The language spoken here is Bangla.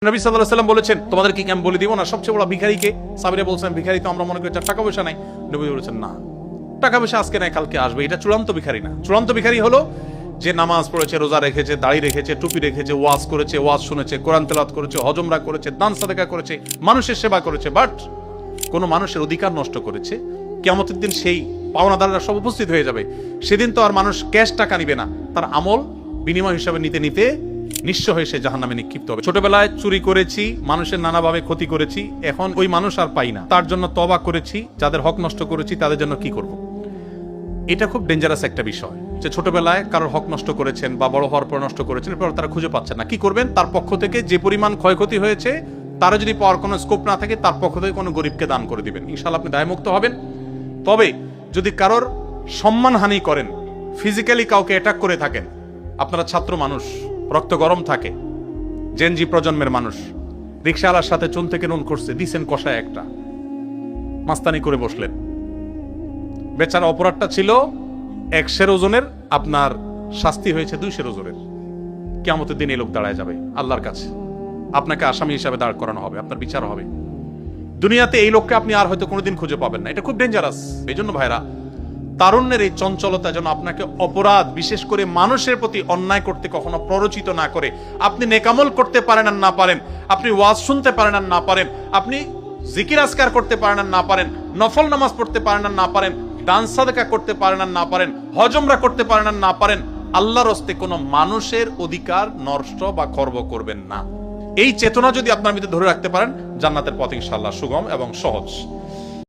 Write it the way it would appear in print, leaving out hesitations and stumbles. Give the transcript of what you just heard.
নবী সাল্লাল্লাহু আলাইহি ওয়াসাল্লাম বলেছেন, তোমাদের কি আমি বলে দিব না সবচেয়ে বড় ভিখারিকে? সাহাবীরা বলছেন, ভিখারি তো আমরা মনে করি টাকা পয়সা নাই। নবী বলেছেন, না, টাকা পয়সা আজকে নাই কালকে আসবে, এটা চূড়ান্ত ভিখারি না। চূড়ান্ত ভিখারি হলো যে নামাজ পড়েছে, রোজা রেখেছে, দাড়ি রেখেছে, টুপি রেখেছে, ওয়াজ করেছে, ওয়াজ শুনেছে, কোরআন তেলাওয়াত করেছে, হজ উমরা করেছে, দান সাদাকা করেছে, মানুষের সেবা করেছে, বাট কোন মানুষের অধিকার নষ্ট করেছে। কিয়ামতের দিন সেই পাওনাদাররা সব উপস্থিত হয়ে যাবে। সেদিন তো আর মানুষ ক্যাশ টাকা নিবে না, তার আমল বিনিময় হিসাবে নিতে নিতে নিঃস্ব হয়ে সে জাহান্নামে নিক্ষিপ্ত হবে। ছোটবেলায় চুরি করেছি, মানুষের নানাভাবে ক্ষতি করেছি, এখন ওই মানুষ আর পাই না, তার জন্য তওবা করেছি, যাদের হক নষ্ট করেছি তাদের জন্য কি করব? এটা খুব ডেঞ্জারাস একটা বিষয়, যে ছোটবেলায় কারোর হক নষ্ট করেছেন বা বড় হওয়ার পর নষ্ট করেছেন, এরপর তারা খুঁজে পাচ্ছেন না, কি করবেন? তার পক্ষ থেকে যে পরিমাণ ক্ষয়ক্ষতি হয়েছে তারা যদি পাওয়ার কোনো স্কোপ না থাকে, তার পক্ষ থেকে কোনো গরিবকে দান করে দিবেন, ইনশাআল্লাহ আপনি দায়মুক্ত হবেন। তবে যদি কারোর সম্মানহানি করেন, ফিজিক্যালি কাউকে অ্যাটাক করে থাকেন, আপনারা ছাত্র মানুষ, রক্ত গরম থাকে, জেনজি প্রজন্মের মানুষ, রিকশাওয়ালার সাথে চুন থেকে নুন করছে, দিছেন কষায় একটা, মাস্তানি করে বসলেন, বেচারা অপরাধটা ছিল 100 ওজনের, আপনার শাস্তি হয়েছে 200 ওজনের। কিয়ামতের দিন এই লোক দাঁড়ায় যাবে আল্লাহর কাছে, আপনাকে আসামি হিসাবে দাঁড় করানো হবে, আপনার বিচার হবে। দুনিয়াতে এই লোককে আপনি আর হয়তো কোনোদিন খুঁজে পাবেন না। এটা খুব ডেঞ্জারাস। এই জন্য ভাইরা, তারুণ্যের এই চঞ্চলতা যেন আপনাকে অপরাধ, বিশেষ করে মানুষের প্রতি অন্যায় করতে কখনো প্ররোচিত না করে। আপনি নেকামল করতে পারেন আর না পারেন, আপনি ওয়াজ শুনতে পারেন আর না পারেন, আপনি জিকির আজকার করতে পারেন আর না পারেন, নফল নামাজ পড়তে পারেন আর না পারেন, দান সাদাকা করতে পারেন আর না পারেন, হজ উমরা করতে পারেন আর না পারেন, আল্লাহর হস্তে কোনো মানুষের অধিকার নষ্ট বা খর্ব করবেন না। এই চেতনা যদি আপনার ভিতরে ধরে রাখতে পারেন, জান্নাতের পথ ইনশাআল্লাহ সুগম এবং সহজ।